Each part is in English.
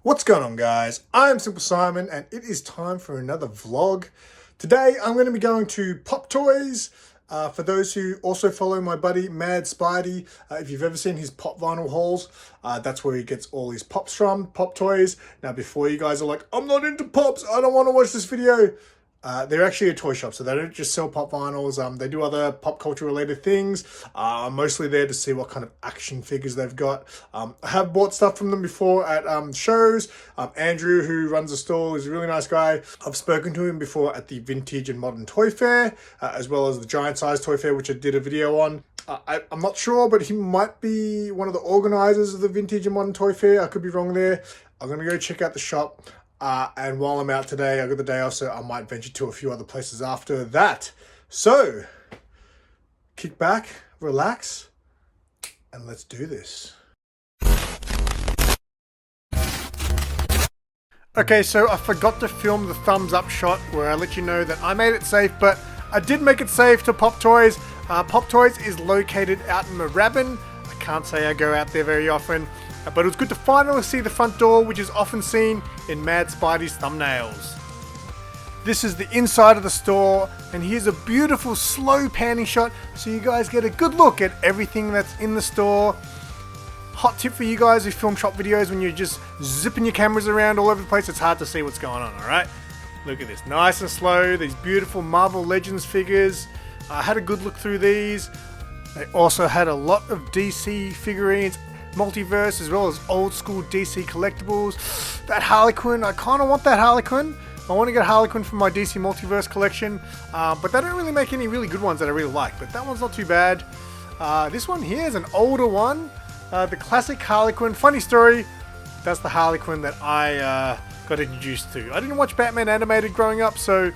What's going on, guys? I'm SimpleSimon and it is time for another vlog. Today I'm going to be going to Pop Toys. For those who also follow my buddy Mad Spidey, if you've ever seen his pop vinyl hauls, that's where he gets all his pops from, Pop Toys. Now before you guys are like, I'm not into pops, I don't want to watch this video. They're actually a toy shop, so they don't just sell pop vinyls. They do other pop culture related things. I'm mostly there to see what kind of action figures they've got. I have bought stuff from them before at shows. Andrew, who runs the store, is a really nice guy. I've spoken to him before at the Vintage and Modern Toy Fair, as well as the Giant Size Toy Fair, which I did a video on. I'm not sure, but he might be one of the organizers of the Vintage and Modern Toy Fair. I could be wrong there. I'm going to go check out the shop. And while I'm out today, I got the day off, so I might venture to a few other places after that. So, kick back, relax, and let's do this. Okay, so I forgot to film the thumbs up shot where I let you know that I made it safe, but I did make it safe to Pop Toys. Pop Toys is located out in Moorabbin. I can't say I go out there very often. But it was good to finally see the front door, which is often seen in Mad Spidey's thumbnails. This is the inside of the store, and here's a beautiful slow panning shot so you guys get a good look at everything that's in the store. Hot tip for you guys who film shop videos: when you're just zipping your cameras around all over the place, it's hard to see what's going on, alright? Look at this, nice and slow, these beautiful Marvel Legends figures. I had a good look through these. They also had a lot of DC figurines, Multiverse, as well as old school DC collectibles. That Harley Quinn, I kind of want that Harley Quinn. I want to get Harley Quinn from my DC Multiverse collection, but they don't really make any really good ones that I really like, but that one's not too bad. This one here is an older one, the classic Harley Quinn. Funny story, that's the Harley Quinn that I got introduced to. I didn't watch Batman animated growing up, so,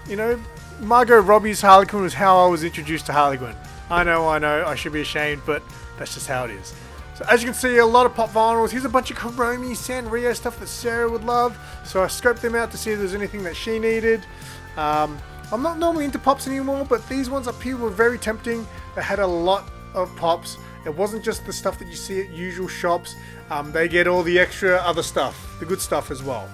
you know, Margot Robbie's Harley Quinn was how I was introduced to Harley Quinn. I know, I should be ashamed, but that's just how it is. So as you can see, a lot of pop vinyls. Here's a bunch of Kuromi Sanrio stuff that Sarah would love. So I scoped them out to see if there's anything that she needed. I'm not normally into pops anymore, but these ones up here were very tempting. They had a lot of pops. It wasn't just the stuff that you see at usual shops. They get all the extra other stuff, the good stuff as well.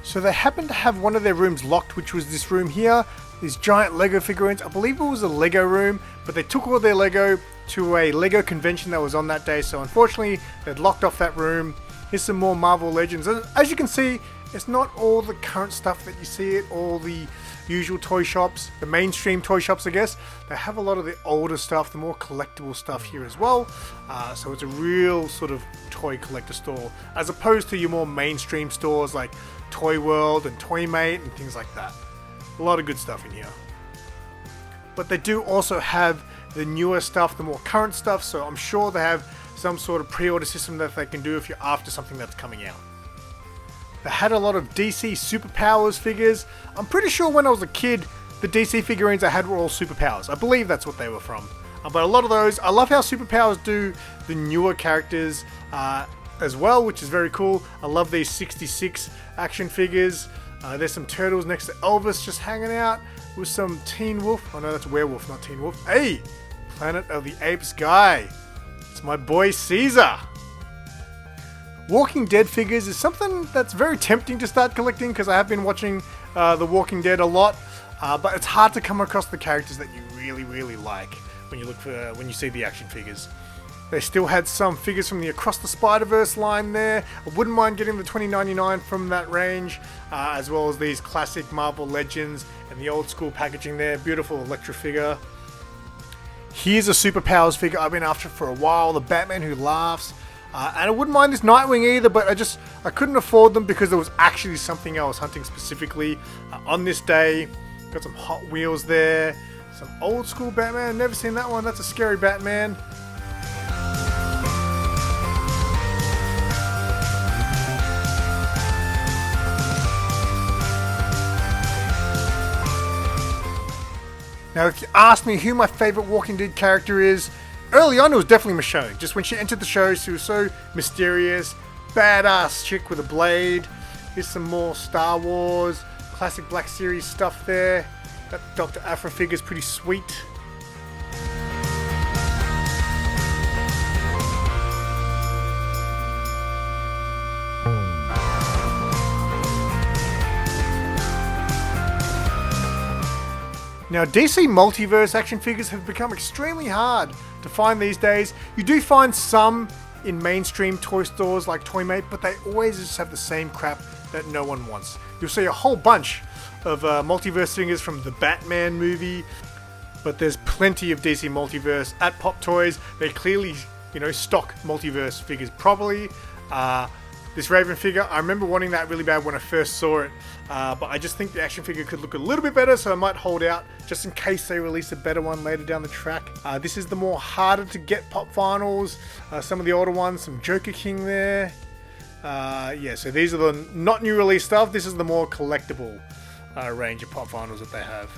So they happened to have one of their rooms locked, which was this room here. These giant Lego figurines. I believe it was a Lego room, but they took all their Lego to a Lego convention that was on that day. So unfortunately, they'd locked off that room. Here's some more Marvel Legends. As you can see, it's not all the current stuff that you see at all the usual toy shops, the mainstream toy shops, I guess. They have a lot of the older stuff, the more collectible stuff here as well. So it's a real sort of toy collector store, as opposed to your more mainstream stores like Toy World and Toy Mate and things like that. A lot of good stuff in here. But they do also have the newer stuff, the more current stuff, so I'm sure they have some sort of pre-order system that they can do if you're after something that's coming out. They had a lot of DC Superpowers figures. I'm pretty sure when I was a kid, the DC figurines I had were all Superpowers. I believe that's what they were from. But a lot of those, I love how Superpowers do the newer characters as well, which is very cool. I love these 66 action figures. There's some turtles next to Elvis just hanging out with some Teen Wolf. Oh no, that's Werewolf, not Teen Wolf. Hey, Planet of the Apes guy. It's my boy Caesar. Walking Dead figures is something that's very tempting to start collecting because I have been watching The Walking Dead a lot, but it's hard to come across the characters that you really like when you look for when you see the action figures. They still had some figures from the Across the Spider-Verse line there. I wouldn't mind getting the $20.99 from that range, as well as these classic Marvel Legends and the old school packaging there. Beautiful Electra figure. Here's a Superpowers figure I've been after for a while, the Batman Who Laughs. And I wouldn't mind this Nightwing either, but I couldn't afford them because there was actually something I was hunting specifically on this day. Got some Hot Wheels there, some old school Batman. Never seen that one. That's a scary Batman. Now, if you ask me who my favorite Walking Dead character is, early on it was definitely Michonne. Just when she entered the show, she was so mysterious, badass chick with a blade. Here's some more Star Wars, classic Black Series stuff there. That Dr. Aphra figure is pretty sweet. Now, DC Multiverse action figures have become extremely hard to find these days. You do find some in mainstream toy stores like Toymate, but they always just have the same crap that no one wants. You'll see a whole bunch of Multiverse figures from the Batman movie, but there's plenty of DC Multiverse at Pop Toys. They clearly, stock Multiverse figures properly. This Raven figure, I remember wanting that really bad when I first saw it, but I just think the action figure could look a little bit better, so I might hold out just in case they release a better one later down the track. This is the more harder to get Pop Finals, some of the older ones, some Joker King there. Yeah, so these are the not new release stuff. This is the more collectible range of Pop Finals that they have.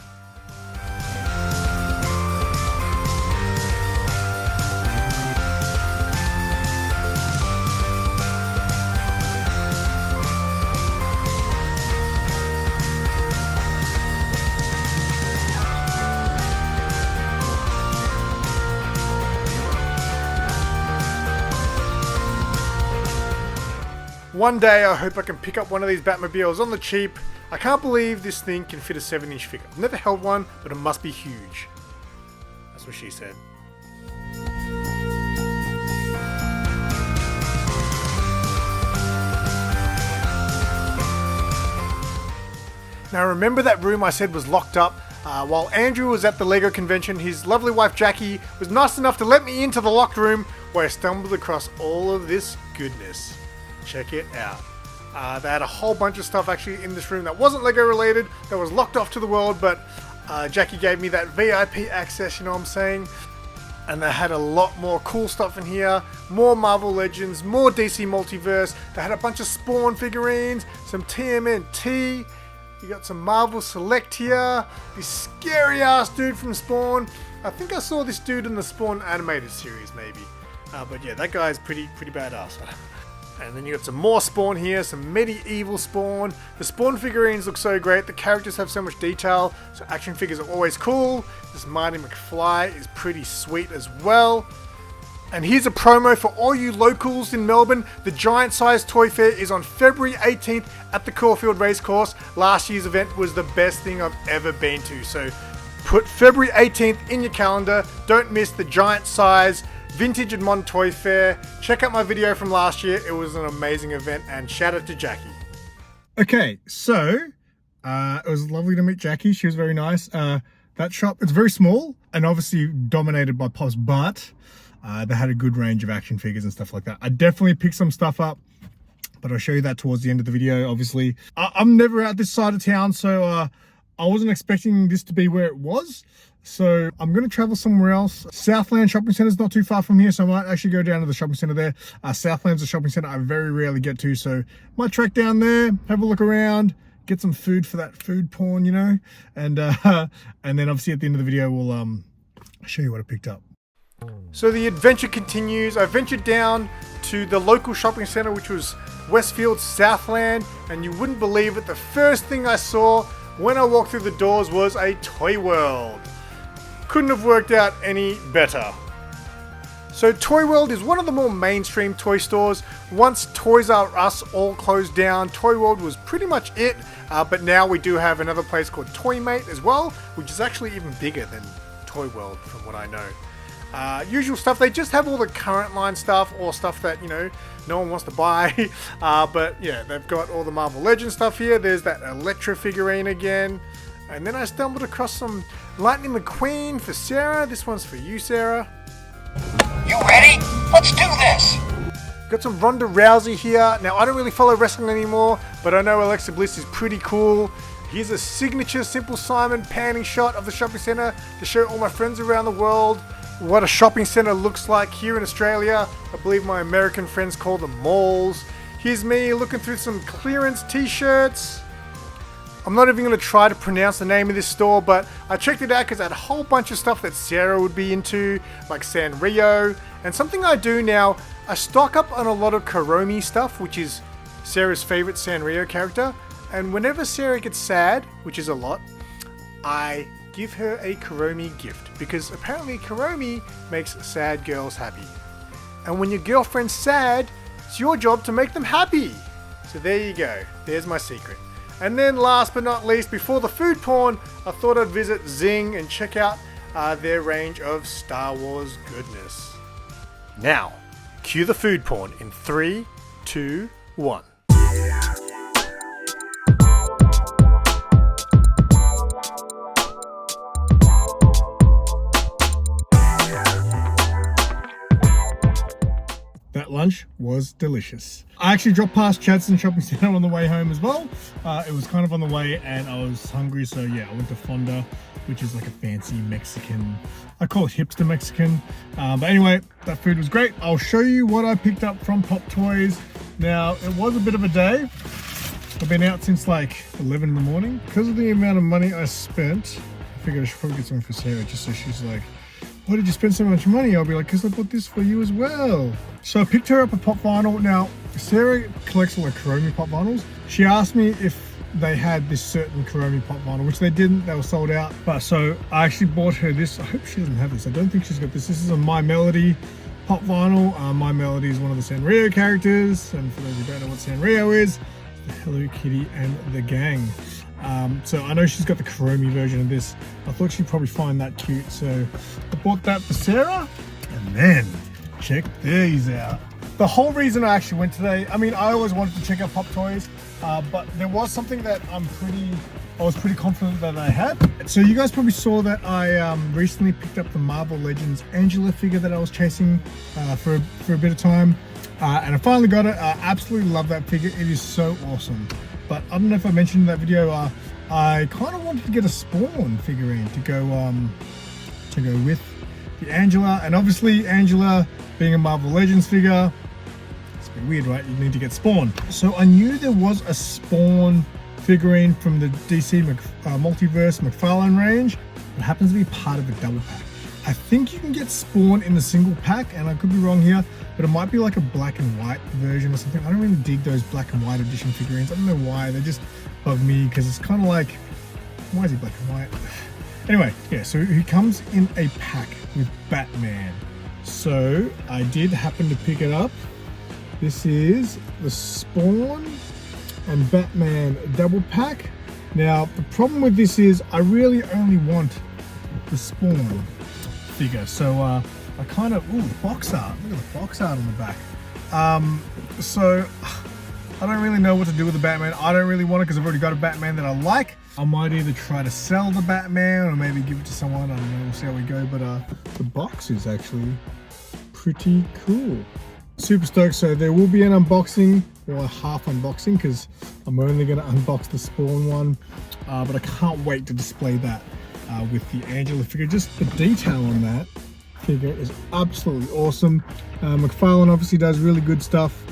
One day I hope I can pick up one of these Batmobiles on the cheap. I can't believe this thing can fit a 7-inch figure. I've never held one, but it must be huge. That's what she said. Now remember that room I said was locked up? While Andrew was at the LEGO convention, his lovely wife Jackie was nice enough to let me into the locked room where I stumbled across all of this goodness. Check it out. They had a whole bunch of stuff actually in this room that wasn't LEGO related, that was locked off to the world, but Jackie gave me that VIP access, you know what I'm saying? And they had a lot more cool stuff in here, more Marvel Legends, more DC Multiverse. They had a bunch of Spawn figurines, some TMNT, you got some Marvel Select here, this scary ass dude from Spawn. I think I saw this dude in the Spawn animated series maybe. But yeah, that guy is pretty badass. And then you got some more Spawn here, some medieval Spawn. The Spawn figurines look so great, the characters have so much detail, so action figures are always cool. This Marty McFly is pretty sweet as well. And here's a promo for all you locals in Melbourne. The Giant Size Toy Fair is on February 18th at the Caulfield Racecourse. Last year's event was the best thing I've ever been to, so put February 18th in your calendar. Don't miss the Giant Size Vintage and Modern Toy Fair. Check out my video from last year. It was an amazing event, and shout out to Jackie. Okay, so it was lovely to meet Jackie. She was very nice. That shop, it's very small and obviously dominated by Pops, but they had a good range of action figures and stuff like that. I definitely picked some stuff up, but I'll show you that towards the end of the video, obviously. I'm never out this side of town, so I wasn't expecting this to be where it was. So I'm going to travel somewhere else. Southland Shopping Centre is not too far from here, so I might actually go down to the shopping centre there. Southland's a shopping centre I very rarely get to, so might trek down there, have a look around, get some food for that food porn, and then obviously at the end of the video we'll show you what I picked up. So the adventure continues. I ventured down to the local shopping centre, which was Westfield Southland, and you wouldn't believe it, the first thing I saw when I walked through the doors was a Toy World. Couldn't have worked out any better. So Toy World is one of the more mainstream toy stores. Once Toys R Us all closed down, Toy World was pretty much it, but now we do have another place called Toymate as well, which is actually even bigger than Toy World from what I know. Usual stuff, they just have all the current line stuff or stuff that, no one wants to buy. But yeah, they've got all the Marvel Legends stuff here. There's that Elektra figurine again. And then I stumbled across some Lightning McQueen for Sarah. This one's for you, Sarah. You ready? Let's do this! Got some Ronda Rousey here. Now, I don't really follow wrestling anymore, but I know Alexa Bliss is pretty cool. Here's a signature SimpleSimon panning shot of the shopping centre to show all my friends around the world what a shopping centre looks like here in Australia. I believe my American friends call them malls. Here's me looking through some clearance t-shirts. I'm not even going to try to pronounce the name of this store, but I checked it out because I had a whole bunch of stuff that Sarah would be into, like Sanrio. And something I do now, I stock up on a lot of Kuromi stuff, which is Sarah's favorite Sanrio character. And whenever Sarah gets sad, which is a lot, I give her a Kuromi gift, because apparently Kuromi makes sad girls happy. And when your girlfriend's sad, it's your job to make them happy. So there you go, there's my secret. And then last but not least, before the food porn, I thought I'd visit Zing and check out their range of Star Wars goodness. Now, cue the food porn in 3, 2, 1. That lunch was delicious. I actually dropped past Chadstone Shopping Centre on the way home as well. It was kind of on the way and I was hungry, so yeah, I went to Fonda, which is like a fancy Mexican, I call it hipster Mexican. But anyway, that food was great. I'll show you what I picked up from Pop Toys. Now, it was a bit of a day. I've been out since like 11 in the morning. Because of the amount of money I spent, I figured I should probably get something for Sarah, just so she's like, why did you spend so much money? I'll be like, because I bought this for you as well. So I picked her up a pop vinyl. Now, Sarah collects all the Kuromi pop vinyls. She asked me if they had this certain Kuromi pop vinyl, which they didn't, they were sold out. But so I actually bought her this. I hope she doesn't have this. I don't think she's got this. This is a My Melody pop vinyl. My Melody is one of the Sanrio characters. And for those who don't know what Sanrio is, the Hello Kitty and the gang. So I know she's got the Kuromi version of this. I thought she'd probably find that cute, so I bought that for Sarah. And then check these out. The whole reason I actually went today, I mean, I always wanted to check out Pop Toys, but there was something that I was pretty confident that I had. So you guys probably saw that I recently picked up the Marvel Legends Angela figure that I was chasing for a bit of time, and I finally got it. I absolutely love that figure. It is so awesome. But I don't know if I mentioned in that video, I kind of wanted to get a Spawn figurine to go with the Angela, and obviously Angela being a Marvel Legends figure, it's a bit weird, right? You need to get Spawn. So I knew there was a Spawn figurine from the DC Multiverse McFarlane range. It happens to be part of a double pack. I think you can get Spawn in the single pack, and I could be wrong here, but it might be like a black and white version or something. I don't really dig those black and white edition figurines. I don't know why, they just bug me, because it's kind of like, why is he black and white? Anyway, yeah, so he comes in a pack with Batman. So I did happen to pick it up. This is the Spawn and Batman double pack. Now, the problem with this is I really only want the Spawn figure. So I kind of, ooh, the box art. Look at the box art on the back. So I don't really know what to do with the Batman. I don't really want it because I've already got a Batman that I like. I might either try to sell the Batman or maybe give it to someone. I don't know, we'll see how we go. But the box is actually pretty cool. Super stoked. So there will be an unboxing, or a half unboxing, because I'm only going to unbox the Spawn one. But I can't wait to display that with the Angela figure. Just the detail on that figure is absolutely awesome. McFarlane obviously does really good stuff,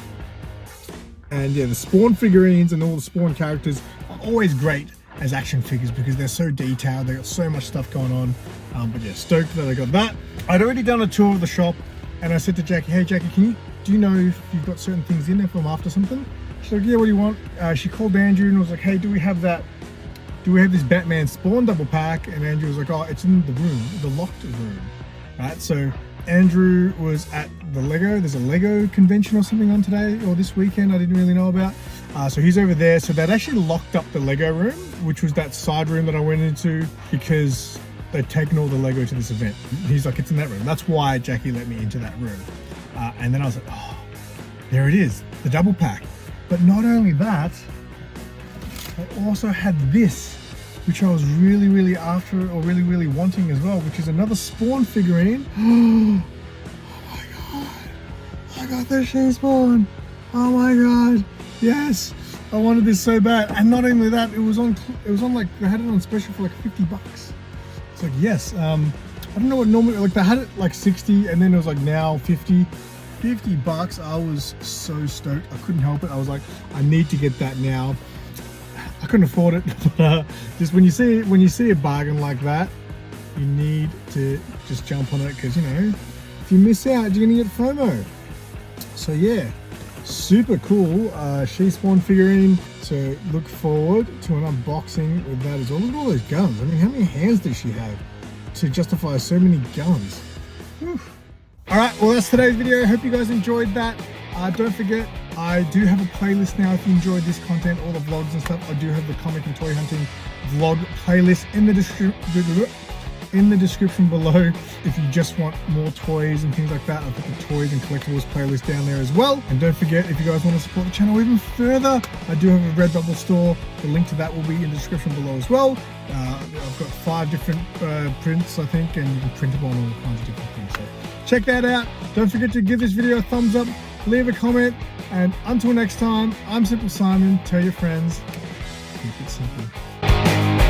and yeah, the Spawn figurines and all the Spawn characters are always great as action figures because they're so detailed, they got so much stuff going on. But yeah, stoked that I got that. I'd already done a tour of the shop, and I said to Jackie, hey Jackie, do you know if you've got certain things in there if I'm after something? She's like, yeah, what do you want? She called Andrew and was like, hey, do we have this Batman Spawn double pack? And Andrew was like, oh, it's in the room, the locked room. Right, so Andrew was at there's a Lego convention or something on today or this weekend, I didn't really know about. So he's over there. So they'd actually locked up the Lego room, which was that side room that I went into, because they'd taken all the Lego to this event. He's like, it's in that room. That's why Jackie let me into that room. And then I was like, oh, there it is, the double pack. But not only that, I also had this, which I was really, really after, or really, really wanting as well, which is another Spawn figurine. Oh my god, I got the She Spawn. Oh my god, yes, I wanted this so bad. And not only that, it was on like, they had it on special for like $50. It's like, yes, I don't know what normally, like they had it like 60 and then it was like now 50 bucks. I was so stoked, I couldn't help it. I was like, I need to get that now. I couldn't afford it, but just when you see a bargain like that, you need to just jump on it, because you know, if you miss out, you're gonna get FOMO. So yeah, super cool She Spawn figurine. So look forward to an unboxing with that as well. Look at all those guns. I mean, how many hands does she have to justify so many guns? Whew. All right, well, that's today's video. I hope you guys enjoyed that. Don't forget, I do have a playlist now. If you enjoyed this content, all the vlogs and stuff, I do have the comic and toy hunting vlog playlist in the description below. If you just want more toys and things like that, I've put the toys and collectibles playlist down there as well. And don't forget, if you guys want to support the channel even further, I do have a Redbubble store. The link to that will be in the description below as well. I've got 5 different prints, I think, and you can print them on all kinds of different things. So check that out. Don't forget to give this video a thumbs up, leave a comment, and until next time, I'm SimpleSimon. Tell your friends, keep it simple.